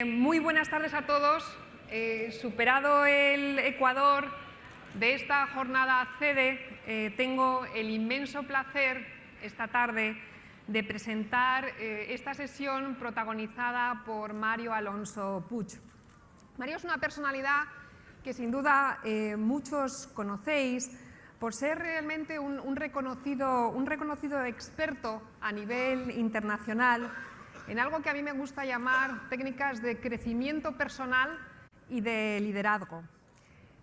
Muy buenas tardes a todos. Superado el Ecuador de esta jornada CEDE, tengo el inmenso placer esta tarde de presentar esta sesión protagonizada por Mario Alonso Puig. Mario es una personalidad que sin duda muchos conocéis por ser realmente un reconocido experto a nivel internacional en algo que a mí me gusta llamar técnicas de crecimiento personal y de liderazgo.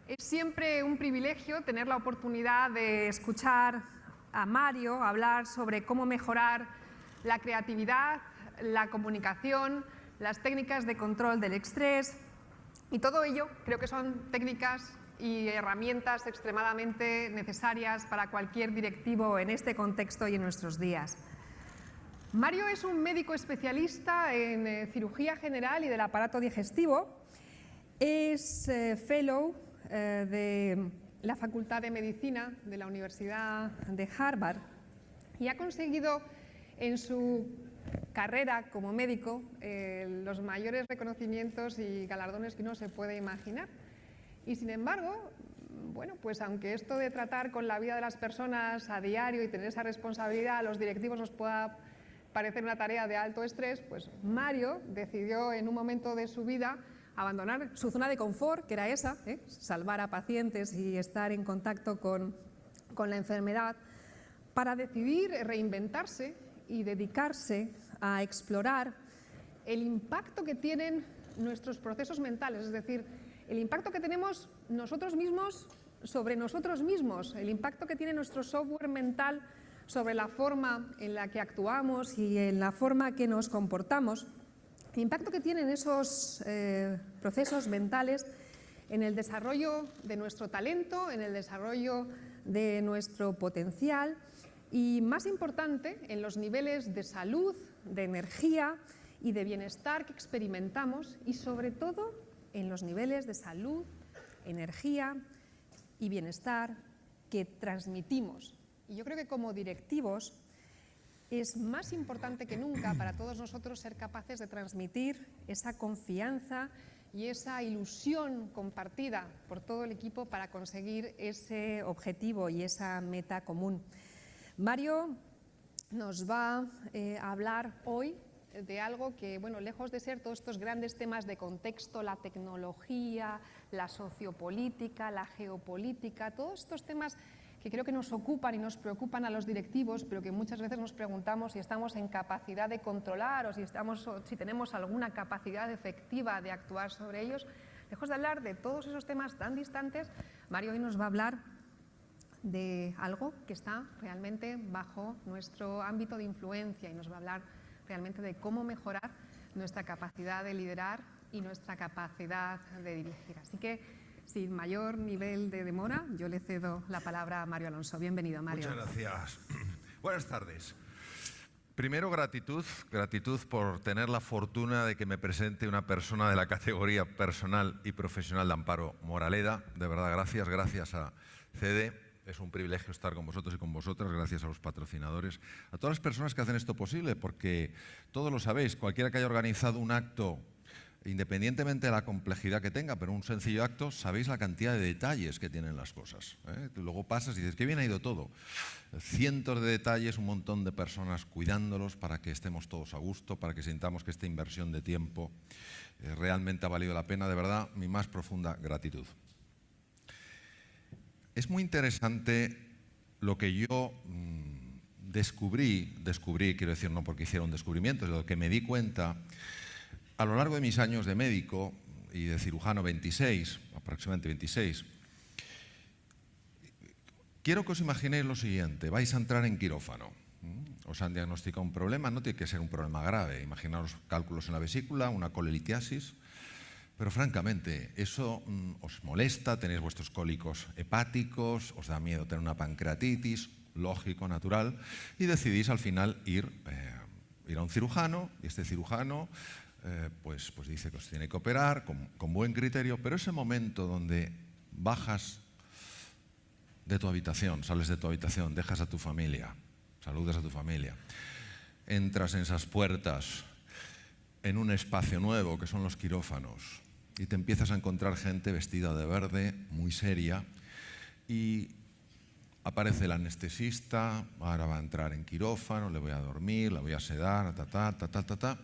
Es siempre un privilegio tener la oportunidad de escuchar a Mario hablar sobre cómo mejorar la creatividad, la comunicación, las técnicas de control del estrés, y todo ello creo que son técnicas y herramientas extremadamente necesarias para cualquier directivo en este contexto y en nuestros días. Mario es un médico especialista en cirugía general y del aparato digestivo. Es fellow de la Facultad de Medicina de la Universidad de Harvard y ha conseguido en su carrera como médico los mayores reconocimientos y galardones que uno se puede imaginar. Y sin embargo, bueno, pues aunque esto de tratar con la vida de las personas a diario y tener esa responsabilidad a los directivos nos pueda parecer una tarea de alto estrés, pues Mario decidió en un momento de su vida abandonar su zona de confort, que era esa, salvar a pacientes y estar en contacto con la enfermedad, para decidir reinventarse y dedicarse a explorar el impacto que tienen nuestros procesos mentales, es decir, el impacto que tenemos nosotros mismos sobre nosotros mismos, el impacto que tiene nuestro software mental sobre la forma en la que actuamos y en la forma que nos comportamos, el impacto que tienen esos procesos mentales en el desarrollo de nuestro talento, en el desarrollo de nuestro potencial y, más importante, en los niveles de salud, de energía y de bienestar que experimentamos y, sobre todo, en los niveles de salud, energía y bienestar que transmitimos. Y yo creo que como directivos es más importante que nunca para todos nosotros ser capaces de transmitir esa confianza y esa ilusión compartida por todo el equipo para conseguir ese objetivo y esa meta común. Mario nos va a hablar hoy de algo que, bueno, lejos de ser todos estos grandes temas de contexto, la tecnología, la sociopolítica, la geopolítica, todos estos temas que creo que nos ocupan y nos preocupan a los directivos, pero que muchas veces nos preguntamos si estamos en capacidad de controlar o si tenemos alguna capacidad efectiva de actuar sobre ellos. Lejos de hablar de todos esos temas tan distantes, Mario hoy nos va a hablar de algo que está realmente bajo nuestro ámbito de influencia y nos va a hablar realmente de cómo mejorar nuestra capacidad de liderar y nuestra capacidad de dirigir. Así que, sin mayor nivel de demora, yo le cedo la palabra a Mario Alonso. Bienvenido, Mario. Muchas gracias. Buenas tardes. Primero, gratitud por tener la fortuna de que me presente una persona de la categoría personal y profesional de Amparo Moraleda. De verdad, gracias a CEDE. Es un privilegio estar con vosotros y con vosotras, gracias a los patrocinadores, a todas las personas que hacen esto posible, porque todos lo sabéis, cualquiera que haya organizado un acto, independientemente de la complejidad que tenga, pero un sencillo acto, sabéis la cantidad de detalles que tienen las cosas. Luego pasas y dices, qué bien ha ido todo. Cientos de detalles, un montón de personas cuidándolos para que estemos todos a gusto, para que sintamos que esta inversión de tiempo realmente ha valido la pena. De verdad, mi más profunda gratitud. Es muy interesante lo que yo descubrí, quiero decir, no porque hiciera un descubrimiento, sino que me di cuenta a lo largo de mis años de médico y de cirujano 26, aproximadamente 26. Quiero que os imaginéis lo siguiente, vais a entrar en quirófano, os han diagnosticado un problema, no tiene que ser un problema grave, imaginaos cálculos en la vesícula, una colelitiasis, pero francamente, eso os molesta, tenéis vuestros cólicos hepáticos, os da miedo tener una pancreatitis, lógico, natural, y decidís al final ir a un cirujano, y este cirujano pues dice que os tiene que operar con buen criterio, pero ese momento donde bajas de tu habitación, sales de tu habitación, dejas a tu familia, saludas a tu familia, entras en esas puertas, en un espacio nuevo, que son los quirófanos, y te empiezas a encontrar gente vestida de verde, muy seria, y aparece el anestesista, ahora va a entrar en quirófano, le voy a dormir, la voy a sedar, ta.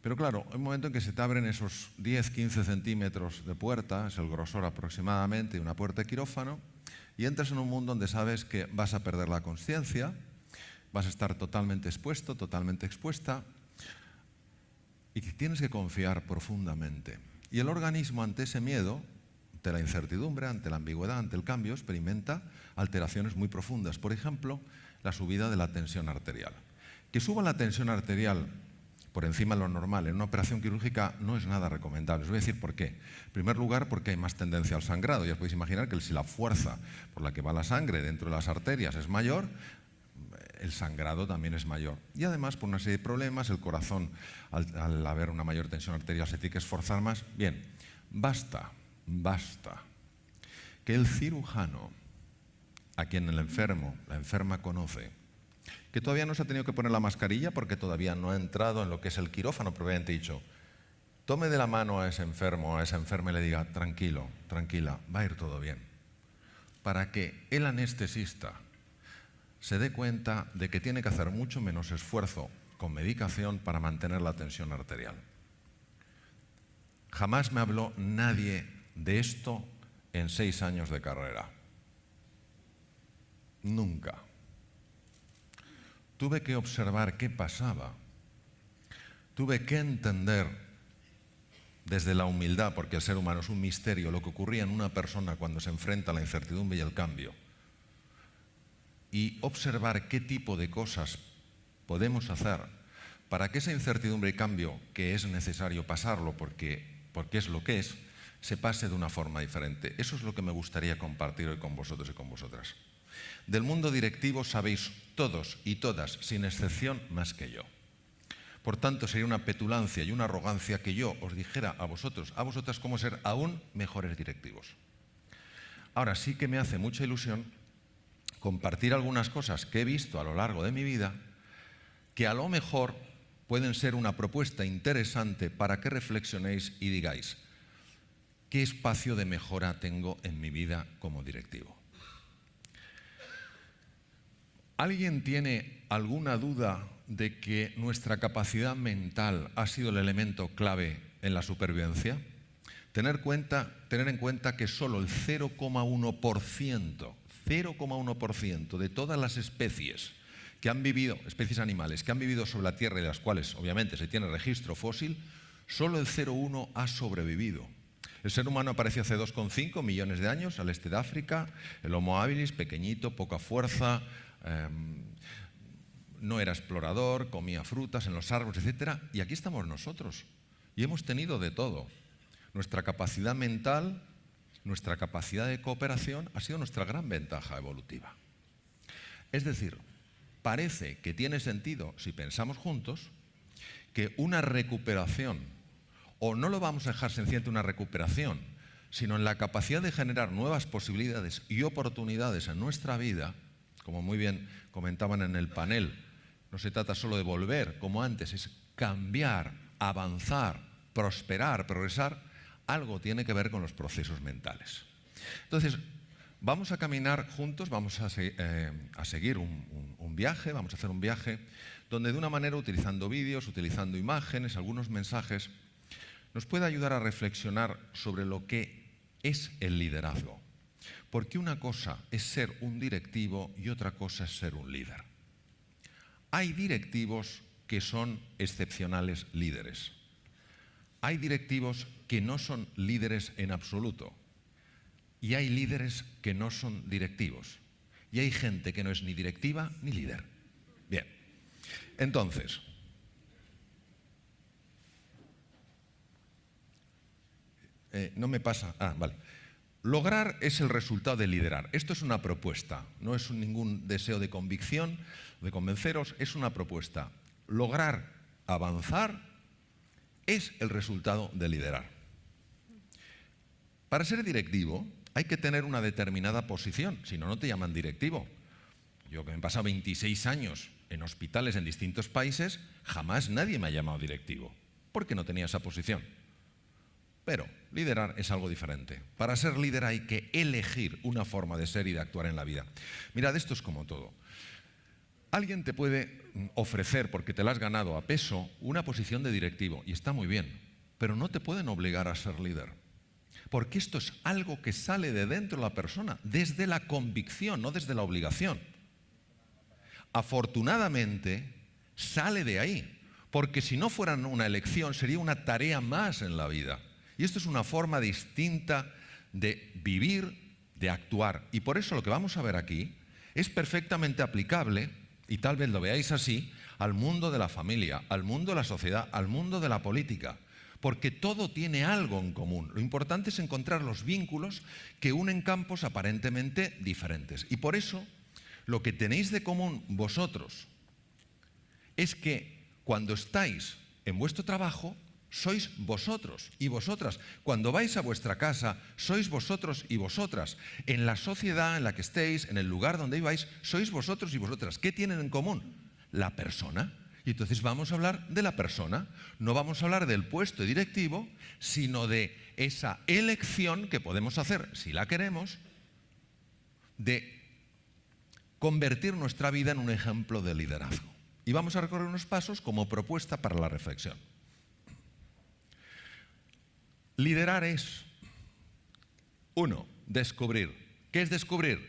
Pero claro, hay un momento en que se te abren esos 10-15 centímetros de puerta, es el grosor aproximadamente de una puerta de quirófano, y entras en un mundo donde sabes que vas a perder la consciencia, vas a estar totalmente expuesto, totalmente expuesta, y que tienes que confiar profundamente. Y el organismo, ante ese miedo, ante la incertidumbre, ante la ambigüedad, ante el cambio, experimenta alteraciones muy profundas. Por ejemplo, la subida de la tensión arterial. Que suba la tensión arterial por encima de lo normal en una operación quirúrgica no es nada recomendable. Os voy a decir por qué. En primer lugar, porque hay más tendencia al sangrado. Ya os podéis imaginar que si la fuerza por la que va la sangre dentro de las arterias es mayor, el sangrado también es mayor. Y además, por una serie de problemas, el corazón, al haber una mayor tensión arterial, se tiene que esforzar más. Bien, basta que el cirujano, a quien el enfermo, la enferma conoce, que todavía no se ha tenido que poner la mascarilla porque todavía no ha entrado en lo que es el quirófano, propiamente dicho, tome de la mano a ese enfermo, a esa enferma y le diga, tranquilo, tranquila, va a ir todo bien. Para que el anestesista se dé cuenta de que tiene que hacer mucho menos esfuerzo con medicación para mantener la tensión arterial. Jamás me habló nadie de esto en 6 años de carrera. Nunca. Tuve que observar qué pasaba. Tuve que entender desde la humildad, porque el ser humano es un misterio, lo que ocurría en una persona cuando se enfrenta a la incertidumbre y el cambio. Y observar qué tipo de cosas podemos hacer para que esa incertidumbre y cambio, que es necesario pasarlo porque es lo que es, se pase de una forma diferente. Eso es lo que me gustaría compartir hoy con vosotros y con vosotras. Del mundo directivo sabéis todos y todas, sin excepción, más que yo. Por tanto, sería una petulancia y una arrogancia que yo os dijera a vosotros, a vosotras, cómo ser aún mejores directivos. Ahora sí que me hace mucha ilusión compartir algunas cosas que he visto a lo largo de mi vida que a lo mejor pueden ser una propuesta interesante para que reflexionéis y digáis ¿qué espacio de mejora tengo en mi vida como directivo? ¿Alguien tiene alguna duda de que nuestra capacidad mental ha sido el elemento clave en la supervivencia? Tener en cuenta que solo el 0,1% de todas las especies que han vivido, especies animales, que han vivido sobre la Tierra y de las cuales obviamente se tiene registro fósil, solo el 0,1 ha sobrevivido. El ser humano apareció hace 2,5 millones de años al este de África, el Homo habilis, pequeñito, poca fuerza, no era explorador, comía frutas en los árboles, etc. Y aquí estamos nosotros. Y hemos tenido de todo. Nuestra capacidad mental, nuestra capacidad de cooperación ha sido nuestra gran ventaja evolutiva. Es decir, parece que tiene sentido, si pensamos juntos, que una recuperación, o no lo vamos a dejar sencillamente una recuperación, sino en la capacidad de generar nuevas posibilidades y oportunidades en nuestra vida, como muy bien comentaban en el panel, no se trata solo de volver como antes, es cambiar, avanzar, prosperar, progresar, algo tiene que ver con los procesos mentales. Entonces, vamos a caminar juntos, vamos a seguir un viaje, vamos a hacer un viaje donde de una manera, utilizando vídeos, utilizando imágenes, algunos mensajes, nos puede ayudar a reflexionar sobre lo que es el liderazgo. Porque una cosa es ser un directivo y otra cosa es ser un líder. Hay directivos que son excepcionales líderes. Hay directivos que no son líderes en absoluto. Y hay líderes que no son directivos. Y hay gente que no es ni directiva ni líder. Bien. Entonces, no me pasa. Vale. Lograr es el resultado de liderar. Esto es una propuesta, no es ningún deseo de convicción, de convenceros, es una propuesta. Lograr avanzar es el resultado de liderar. Para ser directivo hay que tener una determinada posición, si no, no te llaman directivo. Yo que me he pasado 26 años en hospitales en distintos países, jamás nadie me ha llamado directivo. porque no tenía esa posición. Pero liderar es algo diferente. Para ser líder hay que elegir una forma de ser y de actuar en la vida. Mirad, esto es como todo. Alguien te puede ofrecer, porque te la has ganado a peso, una posición de directivo, y está muy bien, pero no te pueden obligar a ser líder. Porque esto es algo que sale de dentro de la persona, desde la convicción, no desde la obligación. Afortunadamente, sale de ahí, porque si no fuera una elección, sería una tarea más en la vida. Y esto es una forma distinta de vivir, de actuar. Y por eso lo que vamos a ver aquí es perfectamente aplicable, y tal vez lo veáis así, al mundo de la familia, al mundo de la sociedad, al mundo de la política. Porque todo tiene algo en común. Lo importante es encontrar los vínculos que unen campos aparentemente diferentes. Y por eso, lo que tenéis de común vosotros es que cuando estáis en vuestro trabajo, sois vosotros y vosotras. Cuando vais a vuestra casa, sois vosotros y vosotras. En la sociedad en la que estéis, en el lugar donde viváis, sois vosotros y vosotras. ¿Qué tienen en común? La persona. Y entonces vamos a hablar de la persona. No vamos a hablar del puesto directivo, sino de esa elección que podemos hacer, si la queremos, de convertir nuestra vida en un ejemplo de liderazgo. Y vamos a recorrer unos pasos como propuesta para la reflexión. Liderar es, 1, descubrir. ¿Qué es descubrir?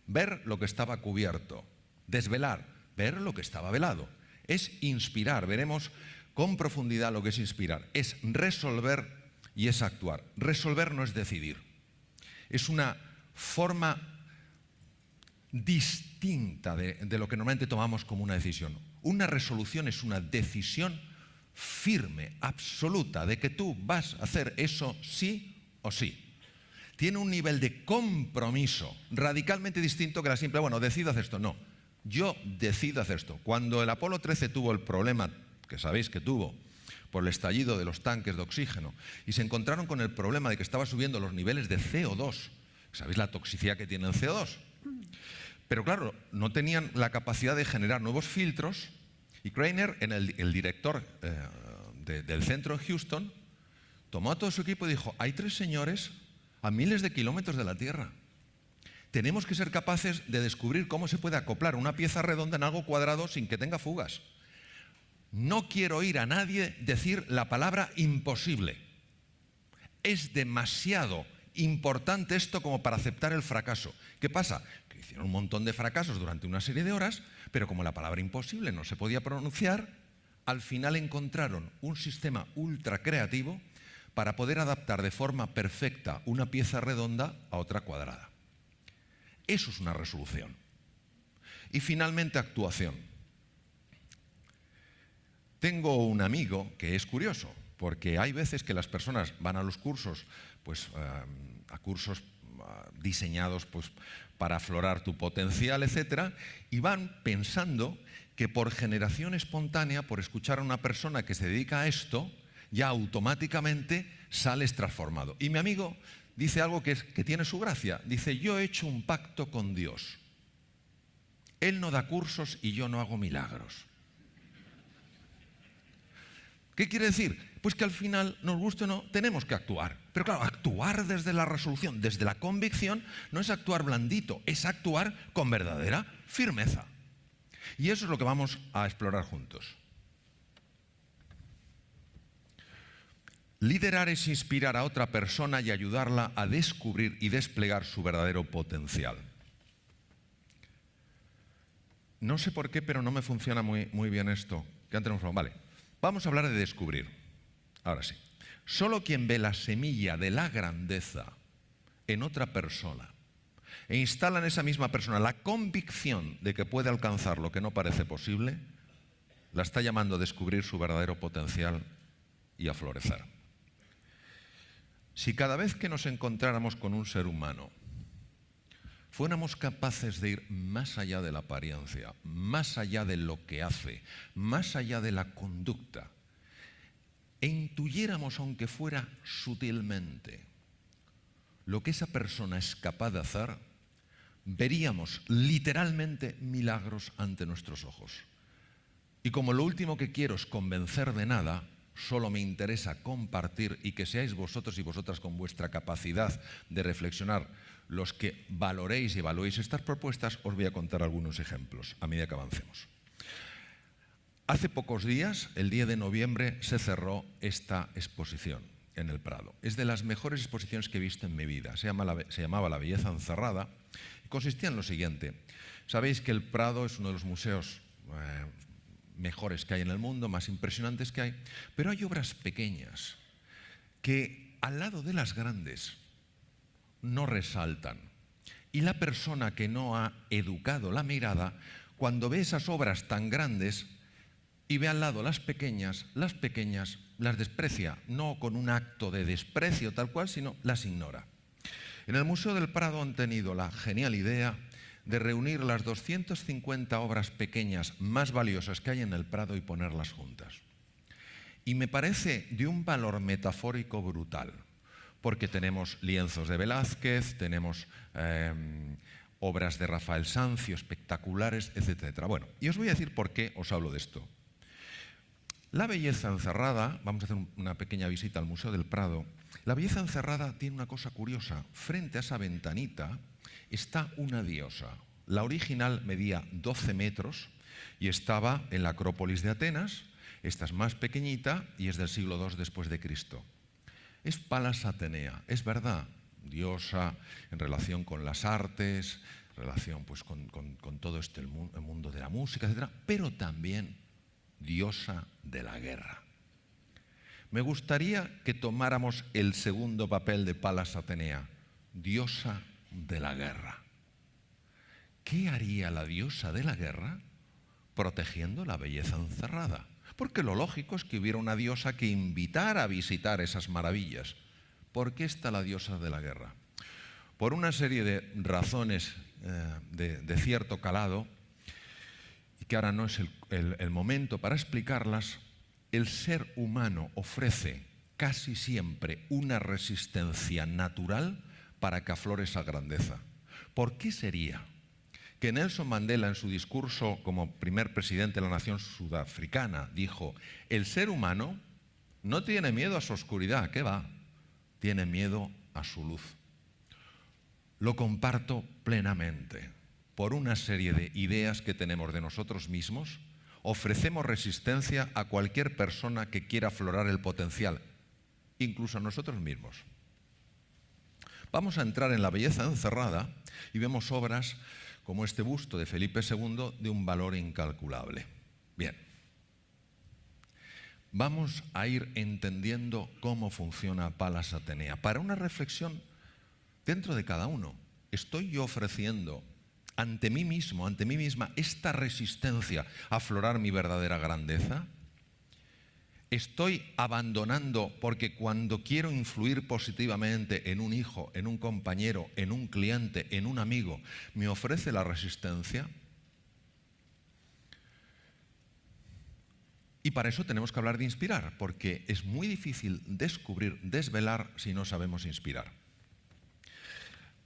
Ver lo que estaba cubierto. Desvelar, ver lo que estaba velado. Es inspirar, veremos con profundidad lo que es inspirar. Es resolver y es actuar. Resolver no es decidir. Es una forma distinta de lo que normalmente tomamos como una decisión. Una resolución es una decisión firme, absoluta, de que tú vas a hacer eso sí o sí. Tiene un nivel de compromiso radicalmente distinto que la simple, bueno, decido hacer esto. No, yo decido hacer esto. Cuando el Apolo 13 tuvo el problema, que sabéis que tuvo, por el estallido de los tanques de oxígeno, y se encontraron con el problema de que estaba subiendo los niveles de CO2, ¿sabéis la toxicidad que tiene el CO2? Pero claro, no tenían la capacidad de generar nuevos filtros. Y Craner, el director del centro en Houston, tomó a todo su equipo y dijo, hay 3 señores a miles de kilómetros de la Tierra. Tenemos que ser capaces de descubrir cómo se puede acoplar una pieza redonda en algo cuadrado sin que tenga fugas. No quiero oír a nadie decir la palabra imposible. Es demasiado importante esto como para aceptar el fracaso. ¿Qué pasa? Que hicieron un montón de fracasos durante una serie de horas, pero como la palabra imposible no se podía pronunciar, al final encontraron un sistema ultra creativo para poder adaptar de forma perfecta una pieza redonda a otra cuadrada. Eso es una resolución. Y finalmente, actuación. Tengo un amigo que es curioso, porque hay veces que las personas van a los cursos, pues a cursos diseñados pues, para aflorar tu potencial, etcétera, y van pensando que por generación espontánea, por escuchar a una persona que se dedica a esto, ya automáticamente sales transformado. Y mi amigo dice algo que tiene su gracia. Dice, yo he hecho un pacto con Dios. Él no da cursos y yo no hago milagros. ¿Qué quiere decir? Pues que al final, nos guste o no, tenemos que actuar. Pero claro, actuar desde la resolución, desde la convicción, no es actuar blandito, es actuar con verdadera firmeza. Y eso es lo que vamos a explorar juntos. Liderar es inspirar a otra persona y ayudarla a descubrir y desplegar su verdadero potencial. No sé por qué, pero no me funciona muy bien esto. Que antes nos vale. Vamos a hablar de descubrir. Ahora sí. Solo quien ve la semilla de la grandeza en otra persona e instala en esa misma persona la convicción de que puede alcanzar lo que no parece posible, la está llamando a descubrir su verdadero potencial y a florecer. Si cada vez que nos encontráramos con un ser humano fuéramos capaces de ir más allá de la apariencia, más allá de lo que hace, más allá de la conducta, e intuyéramos, aunque fuera sutilmente, lo que esa persona es capaz de hacer, veríamos literalmente milagros ante nuestros ojos. Y como lo último que quiero es convencer de nada, solo me interesa compartir y que seáis vosotros y vosotras con vuestra capacidad de reflexionar los que valoréis y evaluéis estas propuestas. Os voy a contar algunos ejemplos a medida que avancemos. Hace pocos días, el 10 de noviembre, se cerró esta exposición en el Prado. Es de las mejores exposiciones que he visto en mi vida. Se llamaba La belleza encerrada y consistía en lo siguiente. Sabéis que el Prado es uno de los museos mejores que hay en el mundo, más impresionantes que hay, pero hay obras pequeñas que al lado de las grandes no resaltan. Y la persona que no ha educado la mirada, cuando ve esas obras tan grandes y ve al lado las pequeñas las desprecia, no con un acto de desprecio tal cual, sino las ignora. En el Museo del Prado han tenido la genial idea de reunir las 250 obras pequeñas más valiosas que hay en el Prado y ponerlas juntas. Y me parece de un valor metafórico brutal, porque tenemos lienzos de Velázquez, tenemos obras de Rafael Sanzio espectaculares, etc. Bueno, y os voy a decir por qué os hablo de esto. La belleza encerrada, vamos a hacer una pequeña visita al Museo del Prado. La belleza encerrada tiene una cosa curiosa. Frente a esa ventanita está una diosa. La original medía 12 metros y estaba en la Acrópolis de Atenas. Esta es más pequeñita y es del siglo II después de Cristo. Es Palas Atenea, es verdad, diosa en relación con las artes, en relación pues, con todo el mundo de la música, etc., pero también diosa de la guerra. Me gustaría que tomáramos el segundo papel de Palas Atenea, diosa de la guerra. ¿Qué haría la diosa de la guerra protegiendo la belleza encerrada? Porque lo lógico es que hubiera una diosa que invitara a visitar esas maravillas. ¿Por qué está la diosa de la guerra? Por una serie de razones de cierto calado, y que ahora no es el momento para explicarlas. El ser humano ofrece casi siempre una resistencia natural para que aflore esa grandeza. ¿Por qué sería que Nelson Mandela, en su discurso como primer presidente de la nación sudafricana, dijo: el ser humano no tiene miedo a su oscuridad, ¿qué va? Tiene miedo a su luz? Lo comparto plenamente. Por una serie de ideas que tenemos de nosotros mismos, ofrecemos resistencia a cualquier persona que quiera aflorar el potencial, incluso a nosotros mismos. Vamos a entrar en la belleza encerrada y vemos obras como este busto de Felipe II de un valor incalculable. Bien, vamos a ir entendiendo cómo funciona Palas Atenea. Para una reflexión dentro de cada uno, ¿estoy yo ofreciendo ante mí mismo, ante mí misma, esta resistencia a aflorar mi verdadera grandeza? ¿Estoy abandonando porque cuando quiero influir positivamente en un hijo, en un compañero, en un cliente, en un amigo, me ofrece la resistencia? Y para eso tenemos que hablar de inspirar, porque es muy difícil descubrir, desvelar, si no sabemos inspirar.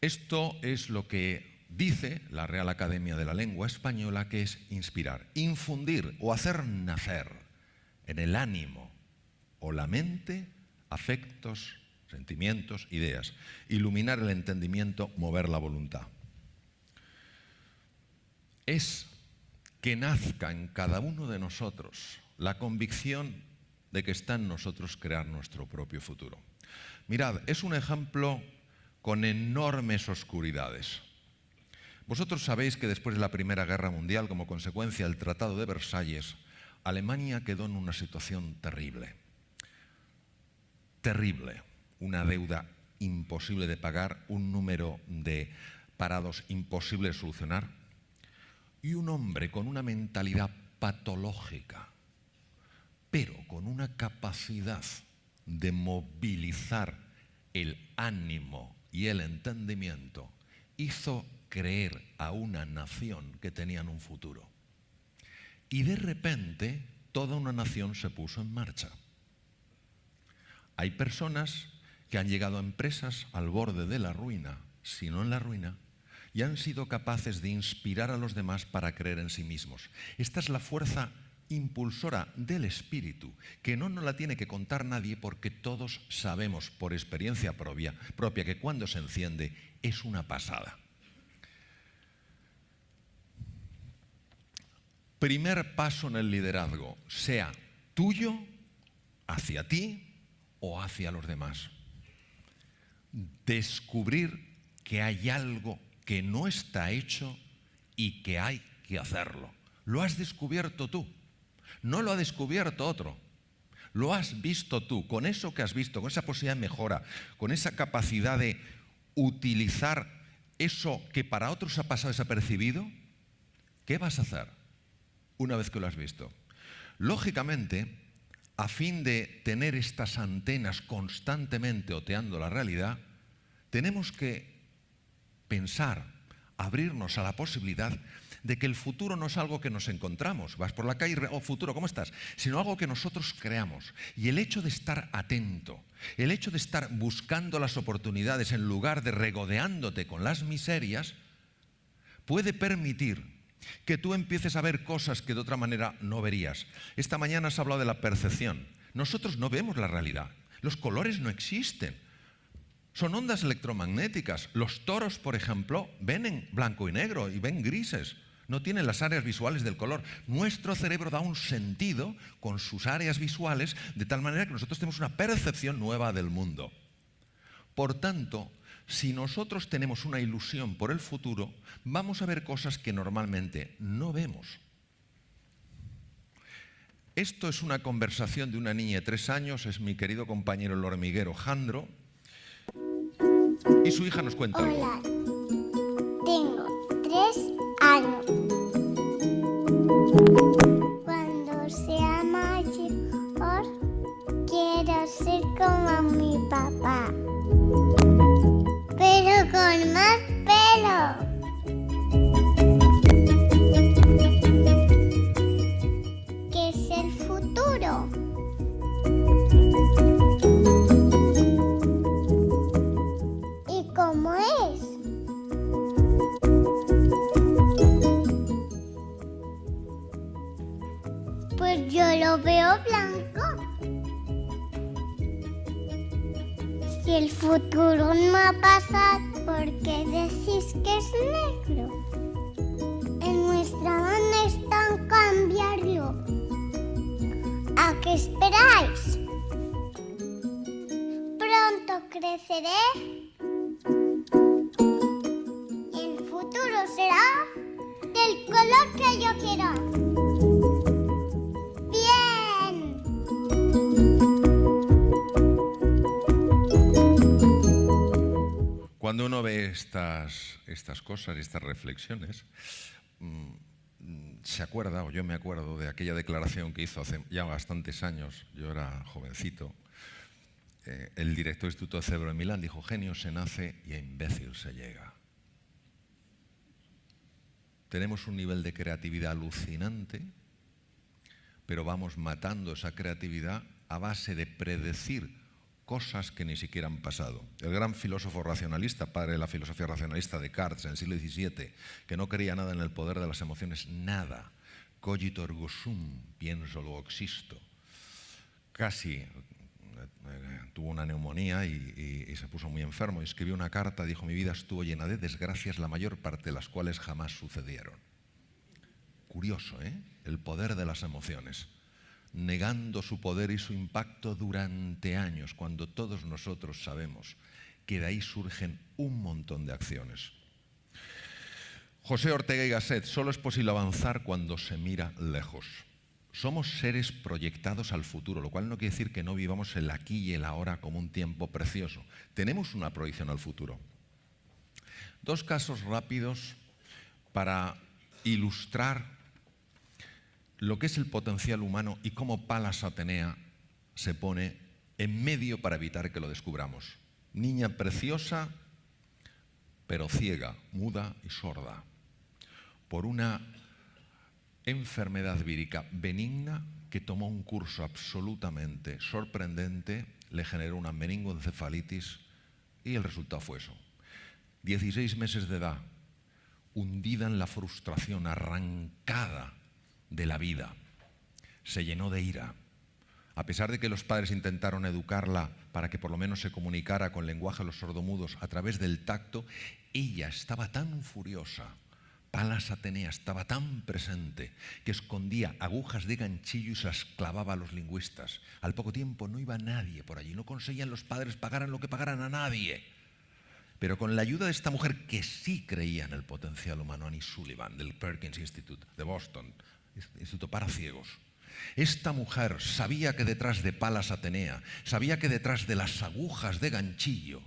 Esto es lo que dice la Real Academia de la Lengua Española, que es inspirar, infundir o hacer nacer en el ánimo o la mente afectos, sentimientos, ideas, iluminar el entendimiento, mover la voluntad. Es que nazca en cada uno de nosotros la convicción de que está en nosotros crear nuestro propio futuro. Mirad, es un ejemplo con enormes oscuridades. Vosotros sabéis que después de la Primera Guerra Mundial, como consecuencia del Tratado de Versalles, Alemania quedó en una situación terrible. Terrible. Una deuda imposible de pagar, un número de parados imposible de solucionar, y un hombre con una mentalidad patológica, pero con una capacidad de movilizar el ánimo y el entendimiento, hizo creer a una nación que tenían un futuro. Y de repente, toda una nación se puso en marcha. Hay personas que han llegado a empresas al borde de la ruina, si no en la ruina, y han sido capaces de inspirar a los demás para creer en sí mismos. Esta es la fuerza impulsora del espíritu, que no nos la tiene que contar nadie porque todos sabemos por experiencia propia que cuando se enciende es una pasada. Primer paso en el liderazgo, sea tuyo, hacia ti o hacia los demás. Descubrir que hay algo que no está hecho y que hay que hacerlo. Lo has descubierto tú, no lo ha descubierto otro. Lo has visto tú, con eso que has visto, con esa posibilidad de mejora, con esa capacidad de utilizar eso que para otros ha pasado desapercibido. ¿Qué vas a hacer una vez que lo has visto? Lógicamente, a fin de tener estas antenas constantemente oteando la realidad, tenemos que pensar, abrirnos a la posibilidad de que el futuro no es algo que nos encontramos. Vas por la calle y futuro, ¿cómo estás? Sino algo que nosotros creamos. Y el hecho de estar atento, el hecho de estar buscando las oportunidades en lugar de regodeándote con las miserias, puede permitir que tú empieces a ver cosas que de otra manera no verías. Esta mañana has hablado de la percepción. Nosotros no vemos la realidad. Los colores no existen. Son ondas electromagnéticas. Los toros, por ejemplo, ven en blanco y negro y ven grises. No tienen las áreas visuales del color. Nuestro cerebro da un sentido con sus áreas visuales de tal manera que nosotros tenemos una percepción nueva del mundo. Por tanto, si nosotros tenemos una ilusión por el futuro, vamos a ver cosas que normalmente no vemos. Esto es una conversación de una niña de 3 años, es mi querido compañero el hormiguero Jandro, y su hija nos cuenta algo. Hola, tengo 3 años. Cuando sea mayor, quiero ser como mi papá, pero con más pelo. ¿Qué es el futuro? ¿Y cómo es? Pues yo lo veo blanco. Si el futuro no ha pasado, ¿por qué decís que es negro? En nuestra mano está en cambiarlo. ¿A qué esperáis? Pronto creceré. El futuro será del color que yo quiera. ¡Bien! Cuando uno ve estas cosas, estas reflexiones, se acuerda, o yo me acuerdo de aquella declaración que hizo hace ya bastantes años, yo era jovencito, el director del Instituto de Cerebro de Milán dijo: genio se nace y a imbécil se llega. Tenemos un nivel de creatividad alucinante, pero vamos matando esa creatividad a base de predecir cosas que ni siquiera han pasado. El gran filósofo racionalista, padre de la filosofía racionalista, Descartes, en el siglo XVII, que no creía nada en el poder de las emociones, nada. Cogito ergo sum, pienso luego existo. Casi tuvo una neumonía y se puso muy enfermo y escribió una carta, dijo: mi vida estuvo llena de desgracias, la mayor parte de las cuales jamás sucedieron. Curioso, ¿eh? El poder de las emociones, negando su poder y su impacto durante años, cuando todos nosotros sabemos que de ahí surgen un montón de acciones. José Ortega y Gasset: solo es posible avanzar cuando se mira lejos. Somos seres proyectados al futuro, lo cual no quiere decir que no vivamos el aquí y el ahora como un tiempo precioso. Tenemos una proyección al futuro. 2 casos rápidos para ilustrar lo que es el potencial humano y cómo Palas Atenea se pone en medio para evitar que lo descubramos. Niña preciosa, pero ciega, muda y sorda, por una enfermedad vírica benigna que tomó un curso absolutamente sorprendente, le generó una meningoencefalitis y el resultado fue eso. 16 meses de edad, hundida en la frustración, arrancada de la vida. se llenó de ira. A pesar de que los padres intentaron educarla para que por lo menos se comunicara con lenguaje de los sordomudos a través del tacto, ella estaba tan furiosa, Palas Atenea estaba tan presente, que escondía agujas de ganchillo y se las clavaba a los lingüistas. Al poco tiempo no iba nadie por allí, no conseguían los padres pagaran lo que pagaran a nadie. Pero con la ayuda de esta mujer que sí creía en el potencial humano, Annie Sullivan, del Perkins Institute de Boston, Instituto para Ciegos, esta mujer sabía que detrás de Palas Atenea, sabía que detrás de las agujas de ganchillo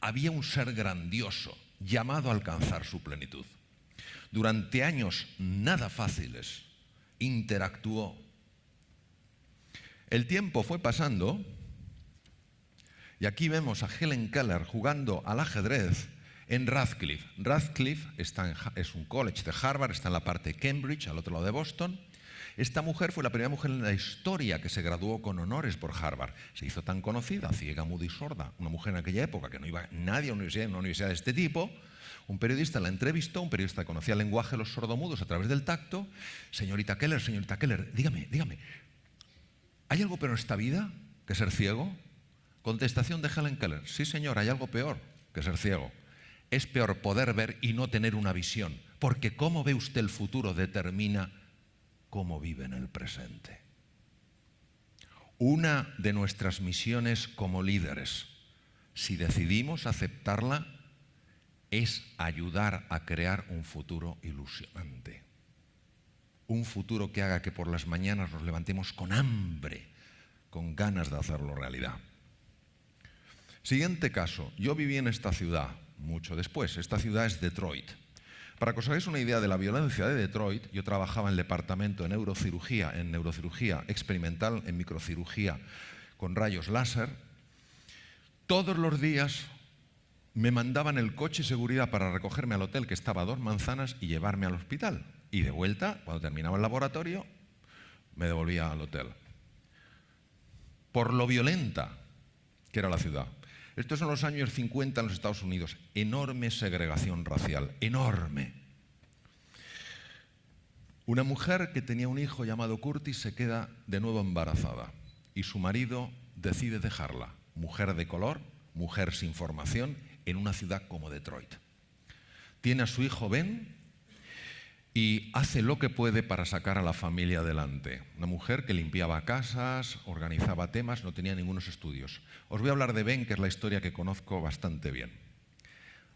había un ser grandioso llamado a alcanzar su plenitud. Durante años nada fáciles interactuó. El tiempo fue pasando y aquí vemos a Helen Keller jugando al ajedrez en Radcliffe. Radcliffe es un college de Harvard, está en la parte de Cambridge, al otro lado de Boston. Esta mujer fue la primera mujer en la historia que se graduó con honores por Harvard. Se hizo tan conocida, ciega, muda y sorda, una mujer en aquella época que no iba nadie a una universidad de este tipo. Un periodista la entrevistó, un periodista que conocía el lenguaje de los sordomudos a través del tacto. Señorita Keller, dígame, ¿hay algo peor en esta vida que ser ciego? Contestación de Helen Keller: sí señor, hay algo peor que ser ciego. Es peor poder ver y no tener una visión, porque cómo ve usted el futuro determina cómo vive en el presente. Una de nuestras misiones como líderes, si decidimos aceptarla, es ayudar a crear un futuro ilusionante. Un futuro que haga que por las mañanas nos levantemos con hambre, con ganas de hacerlo realidad. Siguiente caso. Yo viví en esta ciudad mucho después. Esta ciudad es Detroit. Para que os hagáis una idea de la violencia de Detroit, yo trabajaba en el departamento de neurocirugía experimental, en microcirugía con rayos láser. Todos los días me mandaban el coche de seguridad para recogerme al hotel, que estaba a 2 manzanas, y llevarme al hospital. Y de vuelta, cuando terminaba el laboratorio, me devolvía al hotel. Por lo violenta que era la ciudad. Estos son los años 50 en los Estados Unidos. Enorme segregación racial, enorme. Una mujer que tenía un hijo llamado Curtis se queda de nuevo embarazada y su marido decide dejarla. Mujer de color, mujer sin formación, en una ciudad como Detroit. Tiene a su hijo Ben y hace lo que puede para sacar a la familia adelante. Una mujer que limpiaba casas, organizaba temas, no tenía ningunos estudios. Os voy a hablar de Ben, que es la historia que conozco bastante bien.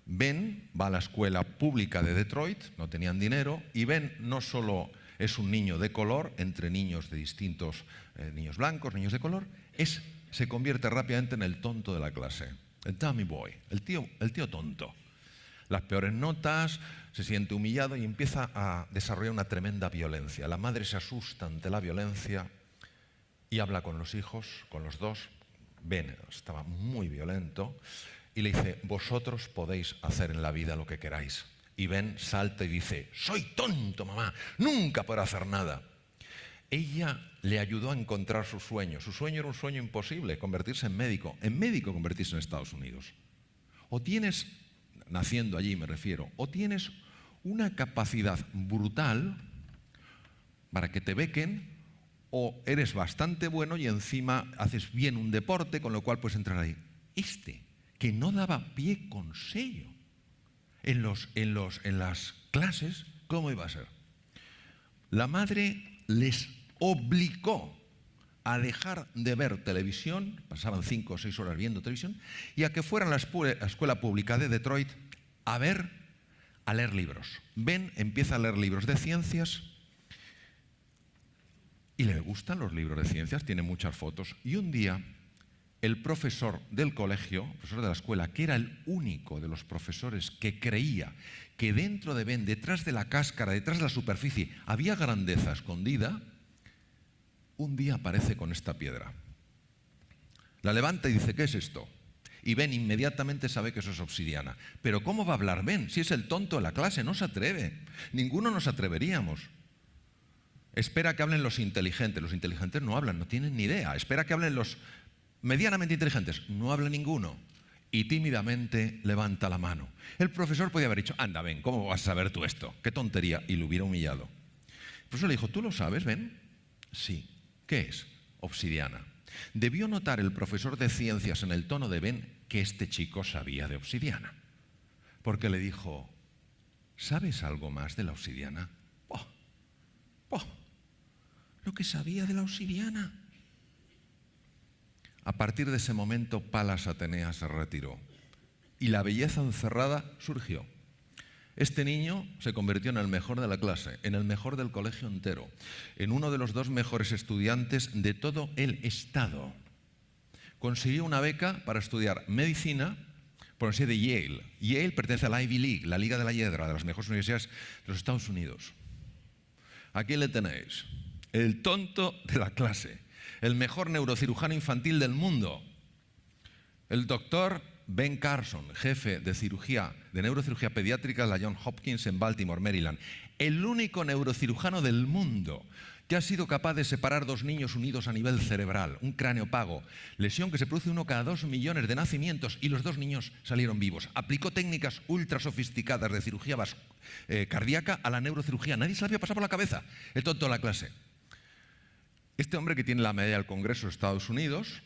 Ben va a la escuela pública de Detroit, no tenían dinero, y Ben no solo es un niño de color, entre niños de distintos, niños blancos, niños de color, se convierte rápidamente en el tonto de la clase, el dummy boy, el tío tonto. Las peores notas, se siente humillado y empieza a desarrollar una tremenda violencia. La madre se asusta ante la violencia y habla con los hijos, con los dos. Ben estaba muy violento y le dice: vosotros podéis hacer en la vida lo que queráis. Y Ben salta y dice: soy tonto, mamá, nunca podré hacer nada. Ella le ayudó a encontrar su sueño. Su sueño era un sueño imposible, convertirse en médico convertirse en Estados Unidos. O tienes, naciendo allí me refiero, o tienes una capacidad brutal para que te bequen, o eres bastante bueno y encima haces bien un deporte, con lo cual puedes entrar ahí. Que no daba pie con sello en las clases, ¿cómo iba a ser? La madre les obligó a dejar de ver televisión, pasaban 5 o 6 horas viendo televisión, y a que fueran a la escuela pública de Detroit a leer libros. Ben empieza a leer libros de ciencias y le gustan los libros de ciencias, tiene muchas fotos, y un día el profesor del colegio, el profesor de la escuela, que era el único de los profesores que creía que dentro de Ben, detrás de la cáscara, detrás de la superficie, había grandeza escondida, un día aparece con esta piedra. La levanta y dice: ¿qué es esto? Y Ben inmediatamente sabe que eso es obsidiana. Pero ¿cómo va a hablar Ben? Si es el tonto de la clase, no se atreve. Ninguno nos atreveríamos. Espera que hablen los inteligentes. Los inteligentes no hablan, no tienen ni idea. Espera que hablen los medianamente inteligentes. No habla ninguno. Y tímidamente levanta la mano. El profesor podía haber dicho: anda, Ben, ¿cómo vas a saber tú esto? ¡Qué tontería! Y lo hubiera humillado. El profesor le dijo: ¿tú lo sabes, Ben? Sí. ¿Qué es? Obsidiana. Debió notar el profesor de ciencias en el tono de Ben que este chico sabía de obsidiana. Porque le dijo, ¿sabes algo más de la obsidiana? Lo que sabía de la obsidiana. A partir de ese momento, Palas Atenea se retiró y la belleza encerrada surgió. Este niño se convirtió en el mejor de la clase, en el mejor del colegio entero, en uno de los 2 mejores estudiantes de todo el estado. Consiguió una beca para estudiar medicina por la Universidad de Yale. Yale pertenece a la Ivy League, la Liga de la Hiedra, de las mejores universidades de los Estados Unidos. Aquí le tenéis, el tonto de la clase, el mejor neurocirujano infantil del mundo, el doctor Ben Carson, jefe de neurocirugía pediátrica de la Johns Hopkins en Baltimore, Maryland, el único neurocirujano del mundo que ha sido capaz de separar 2 niños unidos a nivel cerebral, un cráneo pago, lesión que se produce 1 cada 2 millones de nacimientos, y los 2 niños salieron vivos. Aplicó técnicas ultra sofisticadas de cirugía cardíaca a la neurocirugía. Nadie se le había pasado por la cabeza, el tonto de la clase. Este hombre, que tiene la medalla del Congreso de Estados Unidos,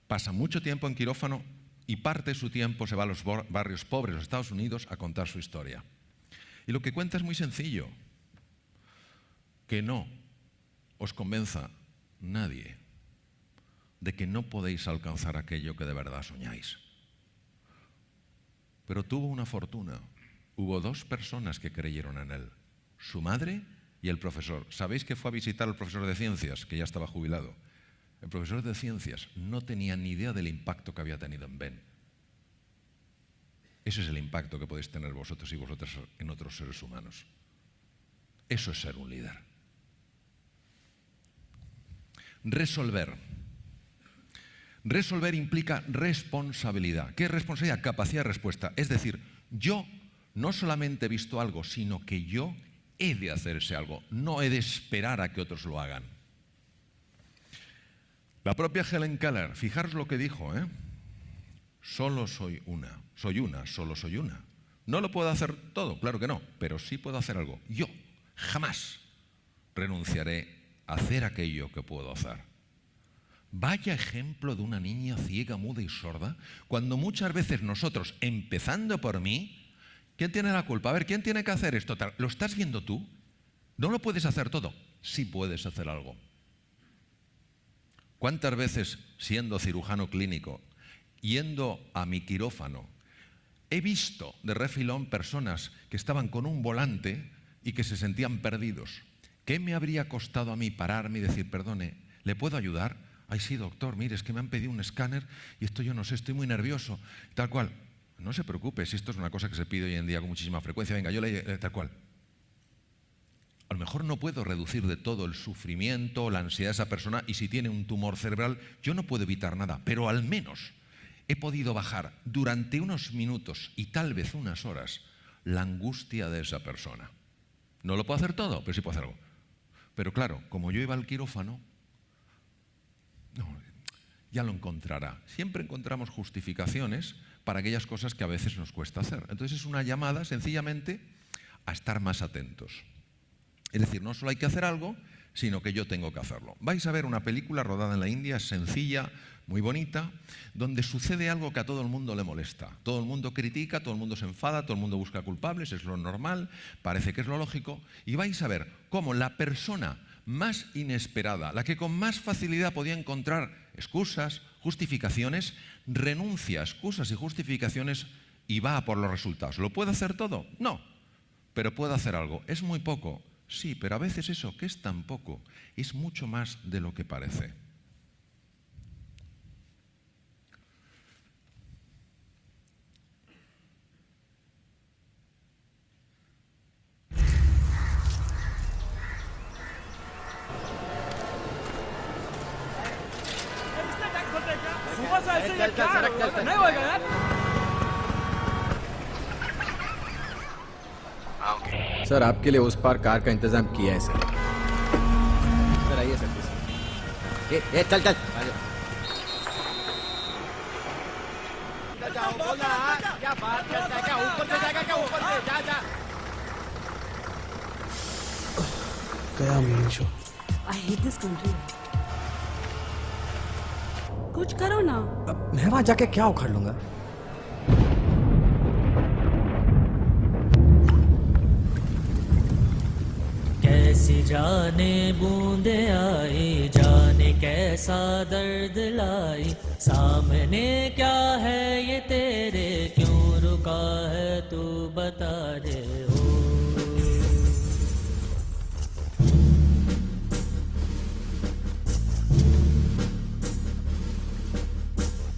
pasa mucho tiempo en quirófano y parte de su tiempo se va a los barrios pobres de los Estados Unidos a contar su historia. Y lo que cuenta es muy sencillo. Que no os convenza nadie de que no podéis alcanzar aquello que de verdad soñáis. Pero tuvo una fortuna. Hubo 2 personas que creyeron en él. Su madre y el profesor. ¿Sabéis que fue a visitar al profesor de ciencias, que ya estaba jubilado? El profesor de ciencias no tenía ni idea del impacto que había tenido en Ben. Ese es el impacto que podéis tener vosotros y vosotras en otros seres humanos. Eso es ser un líder. Resolver. Resolver implica responsabilidad. ¿Qué es responsabilidad? Capacidad de respuesta. Es decir, yo no solamente he visto algo, sino que yo he de hacer ese algo. No he de esperar a que otros lo hagan. La propia Helen Keller, fijaros lo que dijo, solo soy una, solo soy una. No lo puedo hacer todo, claro que no, pero sí puedo hacer algo. Yo jamás renunciaré a hacer aquello que puedo hacer. Vaya ejemplo de una niña ciega, muda y sorda, cuando muchas veces nosotros, empezando por mí, ¿quién tiene la culpa? A ver, ¿quién tiene que hacer esto? ¿Lo estás viendo tú? No lo puedes hacer todo, sí puedes hacer algo. ¿Cuántas veces, siendo cirujano clínico, yendo a mi quirófano, he visto de refilón personas que estaban con un volante y que se sentían perdidos? ¿Qué me habría costado a mí pararme y decir, perdone, ¿le puedo ayudar? Ay, sí, doctor, mire, es que me han pedido un escáner y esto yo no sé, estoy muy nervioso, tal cual. No se preocupe, si esto es una cosa que se pide hoy en día con muchísima frecuencia, venga, yo le tal cual. A lo mejor no puedo reducir de todo el sufrimiento, la ansiedad de esa persona, y si tiene un tumor cerebral, yo no puedo evitar nada, pero al menos he podido bajar durante unos minutos y tal vez unas horas la angustia de esa persona. No lo puedo hacer todo, pero sí puedo hacer algo. Pero claro, como yo iba al quirófano, no, ya lo encontrará. Siempre encontramos justificaciones para aquellas cosas que a veces nos cuesta hacer. Entonces es una llamada sencillamente a estar más atentos. Es decir, no solo hay que hacer algo, sino que yo tengo que hacerlo. Vais a ver una película rodada en la India, sencilla, muy bonita, donde sucede algo que a todo el mundo le molesta. Todo el mundo critica, todo el mundo se enfada, todo el mundo busca culpables, es lo normal, parece que es lo lógico, y vais a ver cómo la persona más inesperada, la que con más facilidad podía encontrar excusas, justificaciones, renuncia a excusas y justificaciones y va a por los resultados. ¿Lo puede hacer todo? No, pero puede hacer algo. ¿Es muy poco? Sí, pero a veces eso, que es tan poco, es mucho más de lo que parece. Sir आपके लिए उस पार कार का इंतजाम किया है sir sir आइए सर ये चल चल क्या बात करता है क्या ऊपर से जाएगा क्या ऊपर से जा जा गया mean show I hate this country. कुछ करो ना। मैं वहां जाके क्या उखाड़ लूंगा? कैसी जाने बूंदे आई, जाने कैसा दर्द लाई, सामने क्या है ये तेरे, क्यों रुका है तू बता दे हो।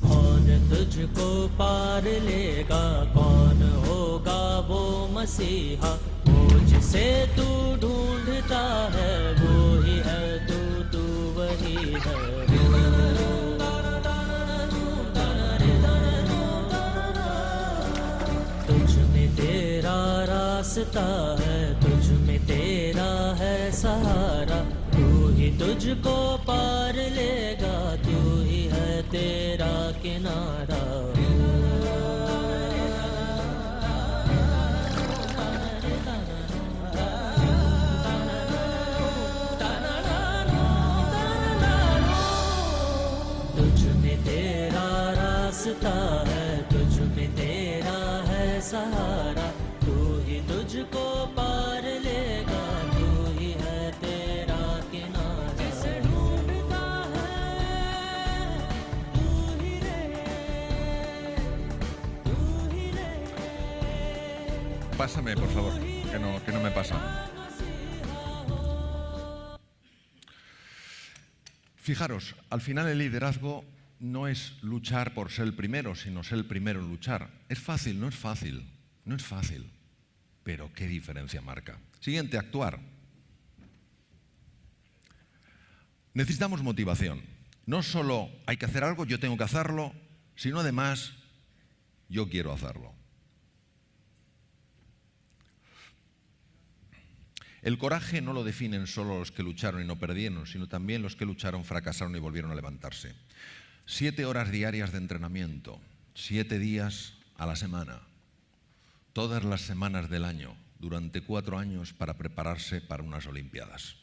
कौन तुझको पार लेगा, कौन होगा वो मसीहा, वो जिसे तू ढूंढता है, वो ही है तू, तू वही है तुझ में तेरा रास्ता है, तुझ में तेरा है सहारा, तू ही तुझको पार लेगा, तू ही है तेरा किनारा। तुझ में तेरा रास्ता है, तुझ में तेरा है सहारा, तू ही तुझको पार लेगा, तू ही है तेरा किनारा। जिसे ढूंढता है तू ही रे, तू ही रे। Pásame, por favor, que no me pasa. Fijaros, al final el liderazgo no es luchar por ser el primero, sino ser el primero en luchar. ¿Es fácil? No es fácil. No es fácil. Pero qué diferencia marca. Siguiente, actuar. Necesitamos motivación. No solo hay que hacer algo, yo tengo que hacerlo, sino además yo quiero hacerlo. El coraje no lo definen solo los que lucharon y no perdieron, sino también los que lucharon, fracasaron y volvieron a levantarse. 7 horas diarias de entrenamiento, 7 días a la semana, todas las semanas del año, durante 4 años para prepararse para unas Olimpiadas.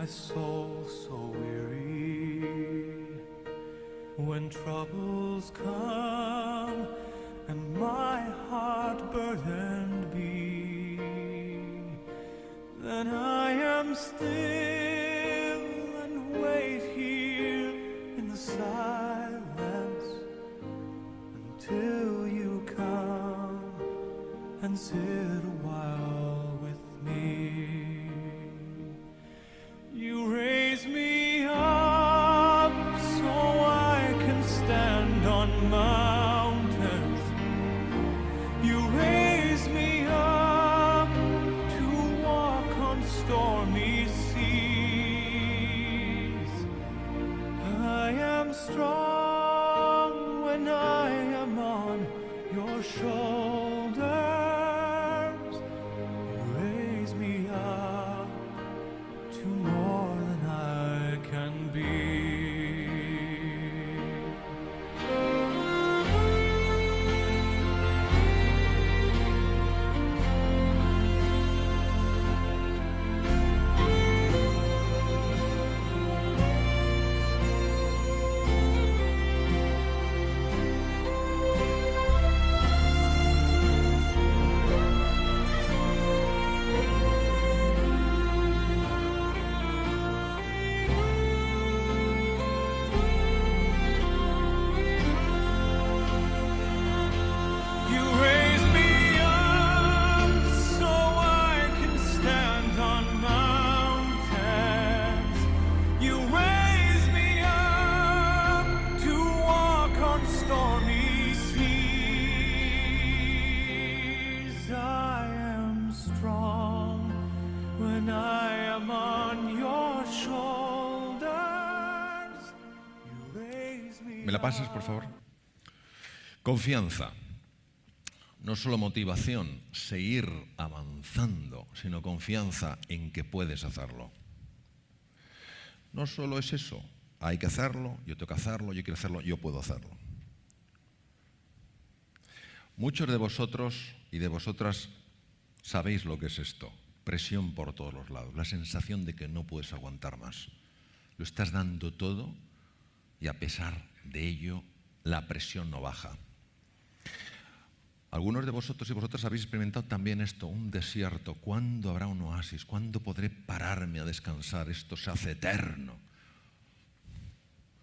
soul so weary, when troubles come and my heart burdened be, then I am still and wait here in the silence until you come and sit a while with me. You raise me up so I can stand on mountains. You raise me up to walk on stormy seas. I am strong when I am on your shoulders. ¿Me la pasas, por favor? Confianza. No solo motivación, seguir avanzando, sino confianza en que puedes hacerlo. No solo es eso, hay que hacerlo, yo tengo que hacerlo, yo quiero hacerlo, yo puedo hacerlo. Muchos de vosotros y de vosotras sabéis lo que es esto, presión por todos los lados, la sensación de que no puedes aguantar más. Lo estás dando todo y a pesar de ello la presión no baja. Algunos de vosotros y vosotras habéis experimentado también esto, un desierto. ¿Cuándo habrá un oasis? ¿Cuándo podré pararme a descansar? Esto se hace eterno.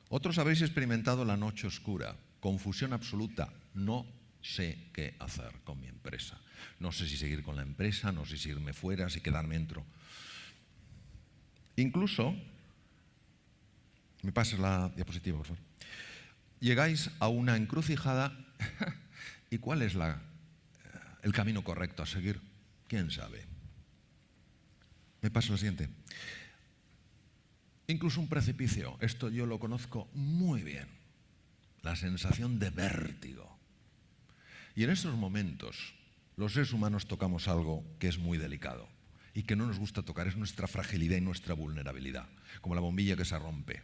Otros habéis experimentado la noche oscura, confusión absoluta. No sé qué hacer con mi empresa. No sé si seguir con la empresa, no sé si irme fuera, si quedarme dentro. Incluso, me pasas la diapositiva, por favor. Llegáis a una encrucijada. ¿Y cuál es el camino correcto a seguir? ¿Quién sabe? Me paso la siguiente. Incluso un precipicio. Esto yo lo conozco muy bien. La sensación de vértigo. Y en esos momentos, los seres humanos tocamos algo que es muy delicado y que no nos gusta tocar. Es nuestra fragilidad y nuestra vulnerabilidad. Como la bombilla que se rompe.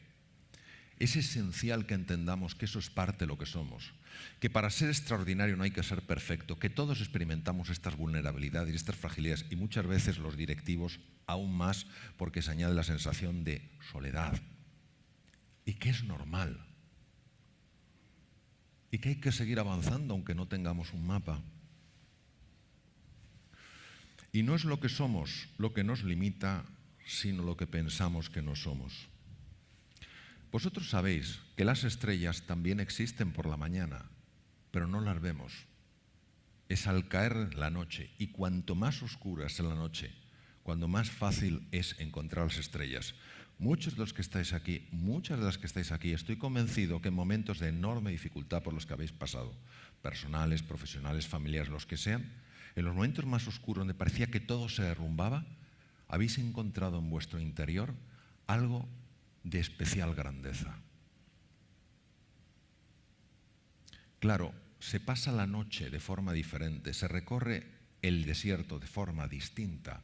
Es esencial que entendamos que eso es parte de lo que somos, que para ser extraordinario no hay que ser perfecto, que todos experimentamos estas vulnerabilidades y estas fragilidades y muchas veces los directivos aún más porque se añade la sensación de soledad y que es normal y que hay que seguir avanzando aunque no tengamos un mapa. Y no es lo que somos lo que nos limita, sino lo que pensamos que no somos. Vosotros sabéis que las estrellas también existen por la mañana, pero no las vemos. Es al caer la noche, y cuanto más oscura es la noche, cuando más fácil es encontrar las estrellas. Muchos de los que estáis aquí, muchas de las que estáis aquí, estoy convencido que en momentos de enorme dificultad por los que habéis pasado, personales, profesionales, familiares, los que sean, en los momentos más oscuros donde parecía que todo se derrumbaba, habéis encontrado en vuestro interior algo de especial grandeza. Claro, se pasa la noche de forma diferente, se recorre el desierto de forma distinta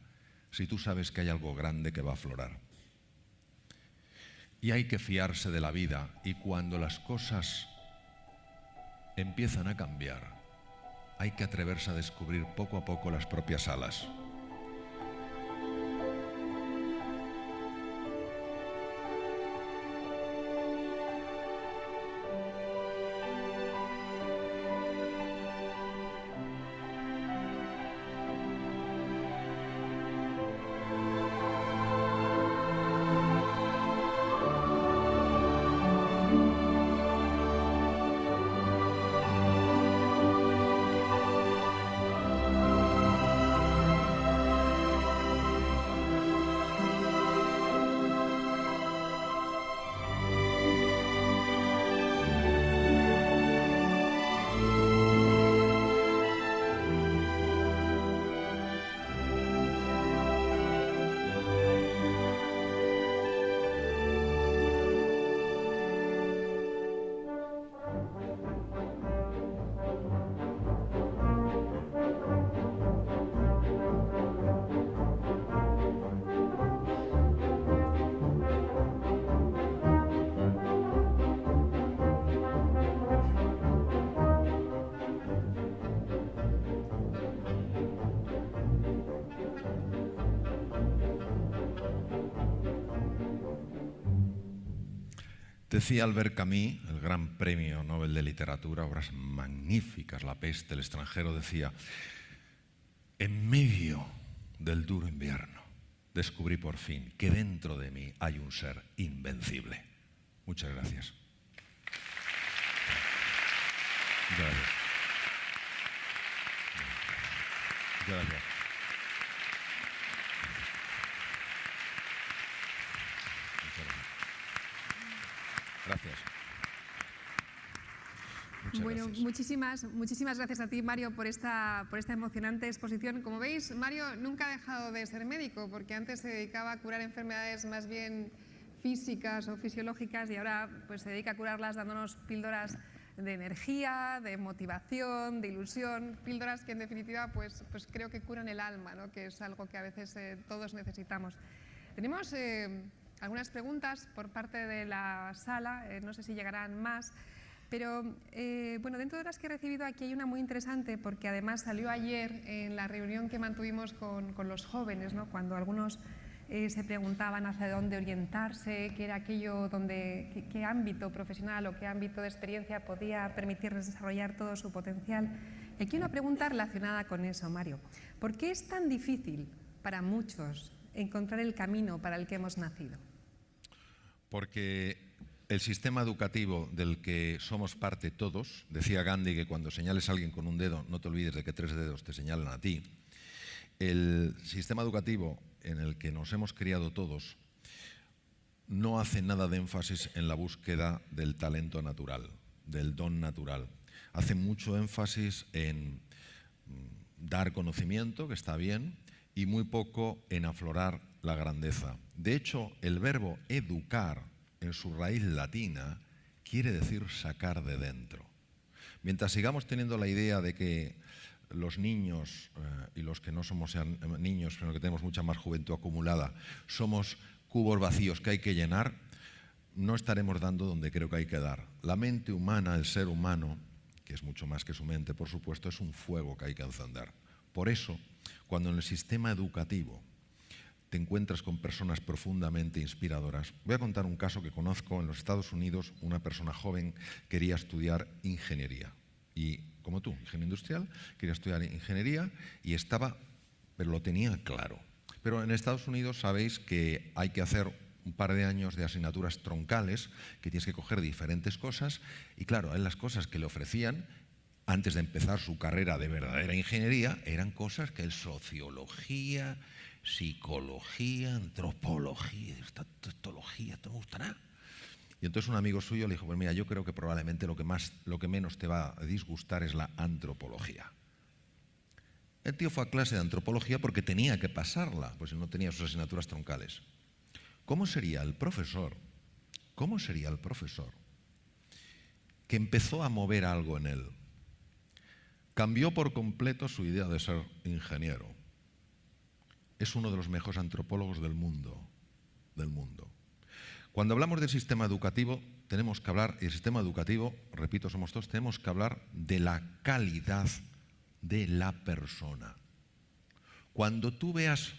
si tú sabes que hay algo grande que va a aflorar. Y hay que fiarse de la vida y cuando las cosas empiezan a cambiar, hay que atreverse a descubrir poco a poco las propias alas. Decía Albert Camus, el gran premio Nobel de Literatura, obras magníficas, La peste, El extranjero, decía: en medio del duro invierno descubrí por fin que dentro de mí hay un ser invencible. Muchas gracias. Muchas gracias. Muchas gracias. Gracias. Bueno, gracias. muchísimas gracias a ti, Mario, por esta emocionante exposición. Como veis, Mario nunca ha dejado de ser médico, porque antes se dedicaba a curar enfermedades más bien físicas o fisiológicas y ahora pues, se dedica a curarlas dándonos píldoras de energía, de motivación, de ilusión, píldoras que en definitiva pues creo que curan el alma, ¿no? Que es algo que a veces todos necesitamos. Tenemos algunas preguntas por parte de la sala, no sé si llegarán más, pero bueno, dentro de las que he recibido aquí hay una muy interesante porque además salió ayer en la reunión que mantuvimos con los jóvenes, ¿no? Cuando algunos se preguntaban hacia dónde orientarse, qué era aquello qué ámbito profesional o qué ámbito de experiencia podía permitirles desarrollar todo su potencial. Y aquí una pregunta relacionada con eso, Mario. ¿Por qué es tan difícil para muchos encontrar el camino para el que hemos nacido? Porque el sistema educativo del que somos parte todos, decía Gandhi que cuando señales a alguien con un dedo, no te olvides de que 3 dedos te señalan a ti. El sistema educativo en el que nos hemos criado todos no hace nada de énfasis en la búsqueda del talento natural, del don natural. Hace mucho énfasis en dar conocimiento, que está bien, y muy poco en aflorar la grandeza. De hecho, el verbo educar, en su raíz latina, quiere decir sacar de dentro. Mientras sigamos teniendo la idea de que los niños y los que no somos niños, sino que tenemos mucha más juventud acumulada, somos cubos vacíos que hay que llenar, no estaremos dando donde creo que hay que dar. La mente humana, el ser humano, que es mucho más que su mente, por supuesto, es un fuego que hay que encender. Por eso, cuando en el sistema educativo te encuentras con personas profundamente inspiradoras, voy a contar un caso que conozco en los Estados Unidos. Una persona joven quería estudiar ingeniería y, como tú, ingeniero industrial, quería estudiar ingeniería y pero lo tenía claro. Pero en Estados Unidos sabéis que hay que hacer un par de años de asignaturas troncales, que tienes que coger diferentes cosas, y claro, las cosas que le ofrecían antes de empezar su carrera de verdadera ingeniería eran cosas que sociología, psicología, antropología, estatología, ¿te gustará? Y entonces un amigo suyo le dijo, pues mira, yo creo que probablemente lo que menos te va a disgustar es la antropología. El tío fue a clase de antropología porque tenía que pasarla, pues no tenía sus asignaturas troncales. ¿Cómo sería el profesor? ¿Cómo sería el profesor que empezó a mover algo en él? Cambió por completo su idea de ser ingeniero. Es uno de los mejores antropólogos del mundo. Cuando hablamos del sistema educativo, tenemos que hablar, y el sistema educativo, repito, somos todos, tenemos que hablar de la calidad de la persona. Cuando tú veas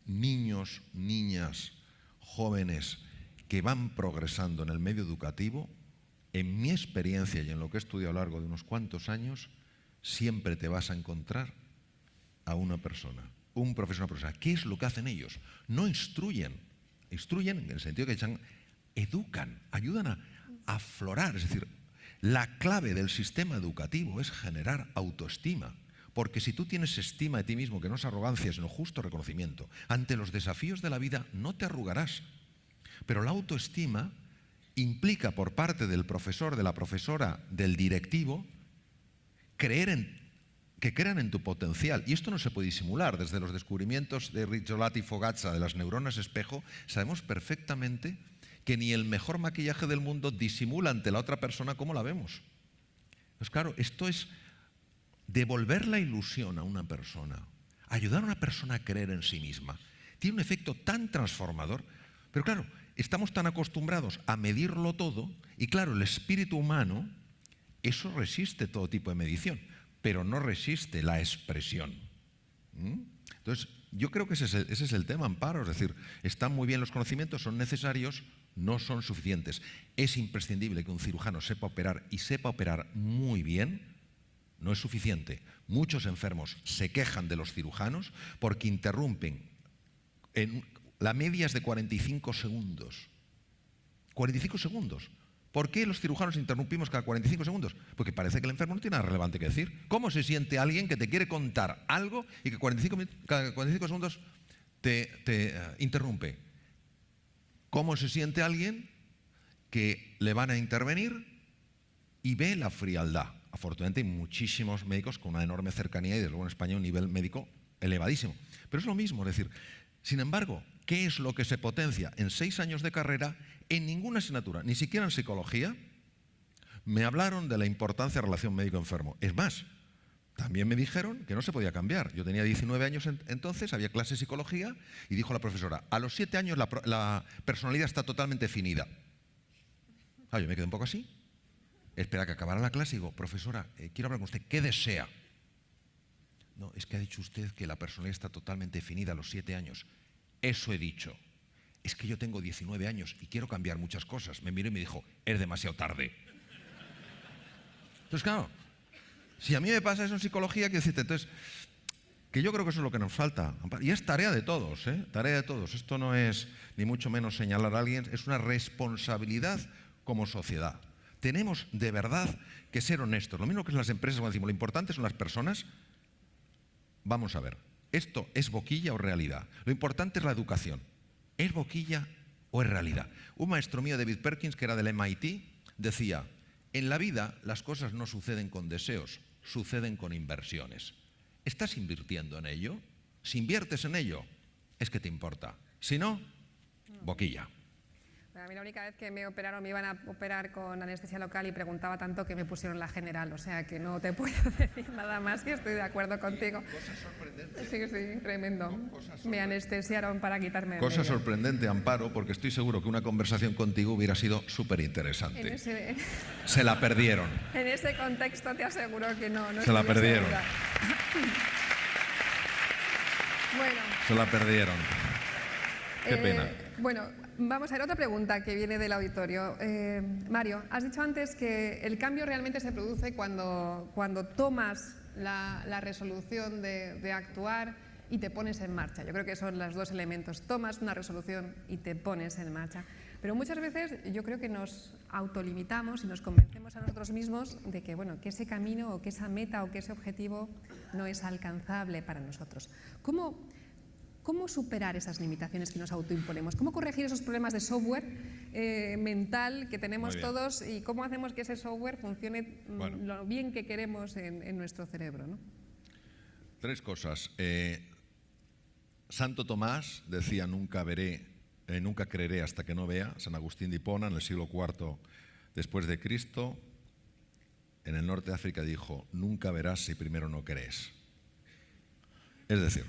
niños, niñas, jóvenes que van progresando en el medio educativo, en mi experiencia y en lo que he estudiado a lo largo de unos cuantos años, siempre te vas a encontrar a una persona, un profesor, una persona. ¿Qué es lo que hacen ellos? No instruyen en el sentido que educan, ayudan a aflorar. Es decir, la clave del sistema educativo es generar autoestima. Porque si tú tienes estima de ti mismo, que no es arrogancia, sino justo reconocimiento, ante los desafíos de la vida no te arrugarás. Pero la autoestima implica por parte del profesor, de la profesora, del directivo, que crean en tu potencial. Y esto no se puede disimular. Desde los descubrimientos de Rizzolatti y Fogazza de las neuronas espejo, sabemos perfectamente que ni el mejor maquillaje del mundo disimula ante la otra persona cómo la vemos. Pues claro, esto es devolver la ilusión a una persona, ayudar a una persona a creer en sí misma. Tiene un efecto tan transformador, pero claro, estamos tan acostumbrados a medirlo todo y claro, el espíritu humano, eso resiste todo tipo de medición, pero no resiste la expresión. Entonces, yo creo que ese es el tema, Amparo, es decir, están muy bien los conocimientos, son necesarios, no son suficientes. Es imprescindible que un cirujano sepa operar y sepa operar muy bien. No es suficiente. Muchos enfermos se quejan de los cirujanos porque interrumpen. La media es de 45 segundos. 45 segundos. ¿Por qué los cirujanos interrumpimos cada 45 segundos? Porque parece que el enfermo no tiene nada relevante que decir. ¿Cómo se siente alguien que te quiere contar algo y que cada 45 segundos te interrumpe? ¿Cómo se siente alguien que le van a intervenir y ve la frialdad? Afortunadamente hay muchísimos médicos con una enorme cercanía y desde luego en España un nivel médico elevadísimo. Pero es lo mismo, es decir, Sin embargo, ¿qué es lo que se potencia en 6 años de carrera? En ninguna asignatura, ni siquiera en psicología, me hablaron de la importancia de relación médico-enfermo. Es más, también me dijeron que no se podía cambiar. Yo tenía 19 años entonces, había clase de psicología y dijo la profesora, a los 7 años la personalidad está totalmente definida. Yo me quedé un poco así. Espera que acabara la clase y digo, profesora, quiero hablar con usted, ¿qué desea? No, es que ha dicho usted que la personalidad está totalmente definida a los 7 años. Eso he dicho. Es que yo tengo 19 años y quiero cambiar muchas cosas. Me miró y me dijo, es demasiado tarde. Entonces, claro, si a mí me pasa eso en psicología, quiero decirte, entonces, que yo creo que eso es lo que nos falta. Y es tarea de todos, ¿eh? Tarea de todos. Esto no es ni mucho menos señalar a alguien, es una responsabilidad como sociedad. Tenemos de verdad que ser honestos. Lo mismo que en las empresas, cuando decimos, lo importante son las personas. Vamos a ver, ¿esto es boquilla o realidad? Lo importante es la educación. ¿Es boquilla o es realidad? Un maestro mío, David Perkins, que era del MIT, decía, en la vida las cosas no suceden con deseos, suceden con inversiones. ¿Estás invirtiendo en ello? Si inviertes en ello, es que te importa. Si no, boquilla. A mí la única vez que me operaron, me iban a operar con anestesia local y preguntaba tanto que me pusieron la general, o sea que no te puedo decir nada más, que estoy de acuerdo contigo. Cosa sorprendente. Sí, tremendo. Me anestesiaron para quitarme. Cosa sorprendente, Amparo, porque estoy seguro que una conversación contigo hubiera sido súper interesante. Se la perdieron. En ese contexto te aseguro que no. Se la perdieron. Bueno. Se la perdieron. Qué pena. Bueno, vamos a ver otra pregunta que viene del auditorio. Mario, has dicho antes que el cambio realmente se produce cuando tomas la resolución de actuar y te pones en marcha. Yo creo que son los dos elementos. Tomas una resolución y te pones en marcha. Pero muchas veces yo creo que nos autolimitamos y nos convencemos a nosotros mismos de que, bueno, que ese camino o que esa meta o que ese objetivo no es alcanzable para nosotros. ¿Cómo superar esas limitaciones que nos autoimponemos? ¿Cómo corregir esos problemas de software mental que tenemos todos y cómo hacemos que ese software funcione lo bien que queremos en nuestro cerebro, ¿no? 3 cosas. Santo Tomás decía, nunca creeré hasta que no vea. San Agustín de Hipona, en el siglo IV después de Cristo, en el norte de África dijo, nunca verás si primero no crees. Es decir,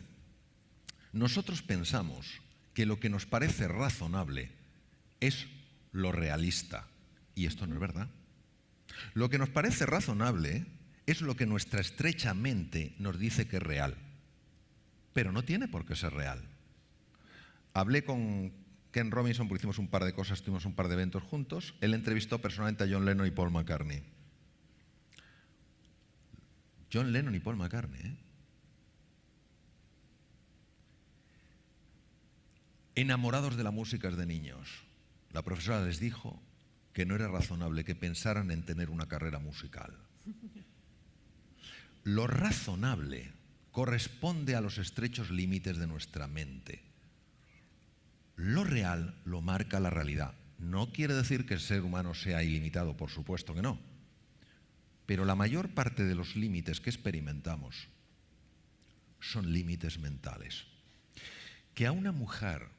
nosotros pensamos que lo que nos parece razonable es lo realista, y esto no es verdad. Lo que nos parece razonable es lo que nuestra estrecha mente nos dice que es real, pero no tiene por qué ser real. Hablé con Ken Robinson porque hicimos un par de cosas, tuvimos un par de eventos juntos. Él entrevistó personalmente a John Lennon y Paul McCartney. John Lennon y Paul McCartney, ¿eh? Enamorados de la música de niños. La profesora les dijo que no era razonable que pensaran en tener una carrera musical. Lo razonable corresponde a los estrechos límites de nuestra mente. Lo real lo marca la realidad. No quiere decir que el ser humano sea ilimitado, por supuesto que no. Pero la mayor parte de los límites que experimentamos son límites mentales. Que a una mujer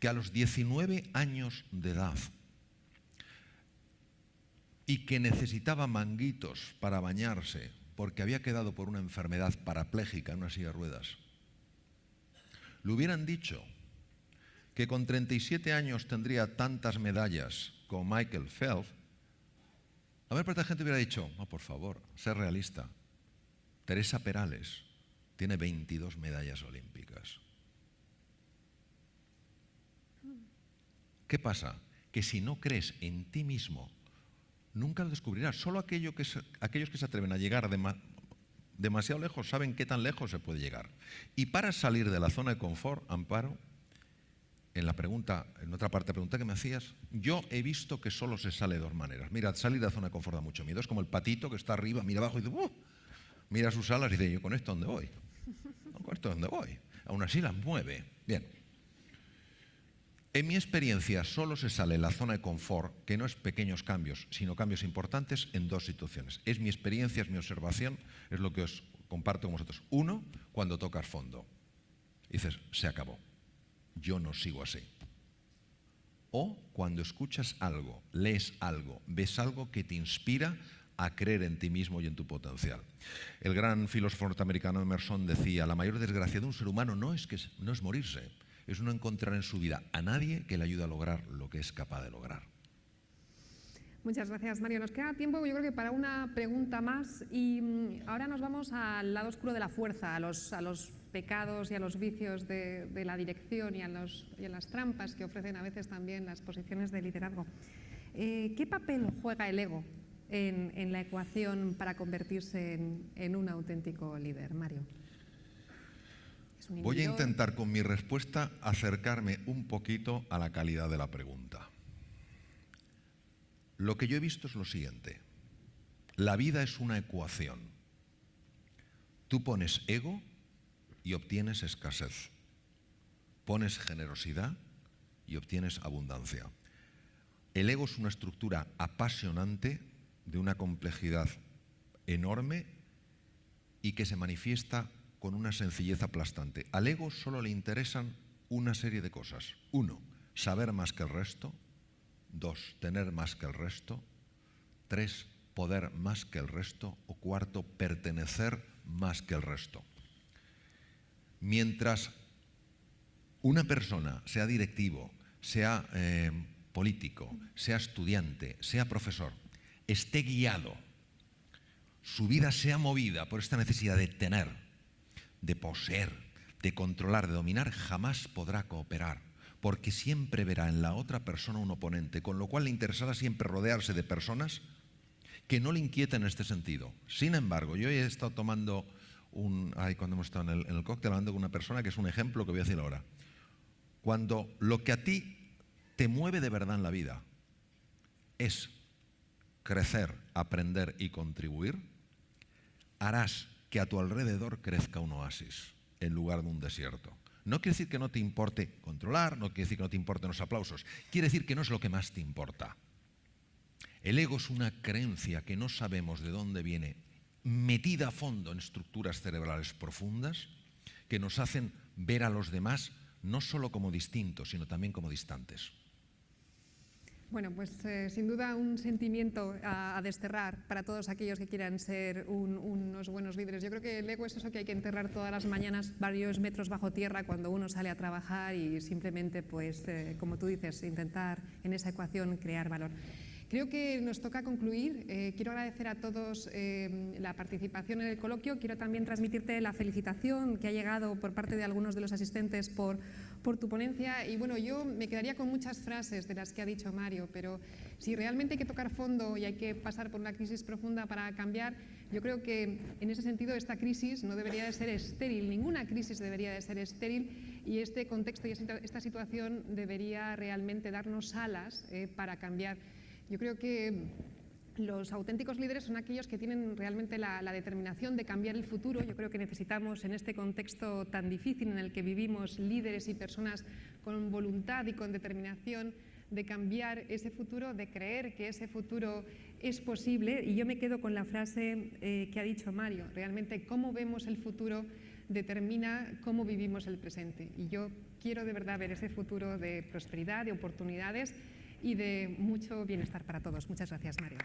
que a los 19 años de edad y que necesitaba manguitos para bañarse porque había quedado por una enfermedad parapléjica en una silla de ruedas, le hubieran dicho que con 37 años tendría tantas medallas como Michael Phelps, a ver, cuánta gente hubiera dicho, no, por favor, sé realista. Teresa Perales tiene 22 medallas olímpicas. ¿Qué pasa? Que si no crees en ti mismo, nunca lo descubrirás. Solo aquellos que se atreven a llegar demasiado lejos saben qué tan lejos se puede llegar. Y para salir de la zona de confort, Amparo, en otra parte de la pregunta que me hacías, yo he visto que solo se sale de 2 maneras. Mira, salir de la zona de confort da mucho miedo. Es como el patito que está arriba, mira abajo y dice, mira sus alas y dice, ¿yo con esto dónde voy? No, ¿con esto dónde voy? Aún así las mueve. Bien. En mi experiencia solo se sale de la zona de confort, que no es pequeños cambios, sino cambios importantes en 2 situaciones. Es mi experiencia, es mi observación, es lo que os comparto con vosotros. 1, cuando tocas fondo. y dices, se acabó, yo no sigo así. O cuando escuchas algo, lees algo, ves algo que te inspira a creer en ti mismo y en tu potencial. El gran filósofo norteamericano Emerson decía, la mayor desgracia de un ser humano no es morirse, es no encontrar en su vida a nadie que le ayude a lograr lo que es capaz de lograr. Muchas gracias, Mario. Nos queda tiempo, yo creo que para una pregunta más, y ahora nos vamos al lado oscuro de la fuerza, a los pecados y a los vicios de la dirección y a las trampas que ofrecen a veces también las posiciones de liderazgo. ¿Qué papel juega el ego en la ecuación para convertirse en un auténtico líder, Mario? Voy a intentar con mi respuesta acercarme un poquito a la calidad de la pregunta. Lo que yo he visto es lo siguiente. La vida es una ecuación. Tú pones ego y obtienes escasez. Pones generosidad y obtienes abundancia. El ego es una estructura apasionante de una complejidad enorme y que se manifiesta con una sencillez aplastante. Al ego solo le interesan una serie de cosas. 1, saber más que el resto. 2, tener más que el resto. 3, poder más que el resto. O 4, pertenecer más que el resto. Mientras una persona, sea directivo, sea político, sea estudiante, sea profesor, esté guiado, su vida sea movida por esta necesidad de tener, de poseer, de controlar, de dominar, jamás podrá cooperar, porque siempre verá en la otra persona un oponente, con lo cual le interesará siempre rodearse de personas que no le inquieten en este sentido. Sin embargo, yo he estado tomando cuando hemos estado en el cóctel hablando con una persona que es un ejemplo que voy a decir ahora. Cuando lo que a ti te mueve de verdad en la vida es crecer, aprender y contribuir, harás que a tu alrededor crezca un oasis en lugar de un desierto. No quiere decir que no te importe controlar, no quiere decir que no te importen los aplausos, quiere decir que no es lo que más te importa. El ego es una creencia que no sabemos de dónde viene, metida a fondo en estructuras cerebrales profundas, que nos hacen ver a los demás no solo como distintos, sino también como distantes. Bueno, pues sin duda un sentimiento a desterrar para todos aquellos que quieran ser unos buenos líderes. Yo creo que el ego es eso que hay que enterrar todas las mañanas, varios metros bajo tierra, cuando uno sale a trabajar y simplemente, pues, como tú dices, intentar en esa ecuación crear valor. Creo que nos toca concluir. Quiero agradecer a todos la participación en el coloquio. Quiero también transmitirte la felicitación que ha llegado por parte de algunos de los asistentes por tu ponencia. Y bueno, yo me quedaría con muchas frases de las que ha dicho Mario, pero si realmente hay que tocar fondo y hay que pasar por una crisis profunda para cambiar, yo creo que en ese sentido esta crisis no debería de ser estéril, ninguna crisis debería de ser estéril, y este contexto y esta situación debería realmente darnos alas para cambiar. Yo creo que los auténticos líderes son aquellos que tienen realmente la determinación de cambiar el futuro. Yo creo que necesitamos en este contexto tan difícil en el que vivimos líderes y personas con voluntad y con determinación de cambiar ese futuro, de creer que ese futuro es posible. Y yo me quedo con la frase que ha dicho Mario, realmente cómo vemos el futuro determina cómo vivimos el presente. Y yo quiero de verdad ver ese futuro de prosperidad, de oportunidades y de mucho bienestar para todos. Muchas gracias, Mario.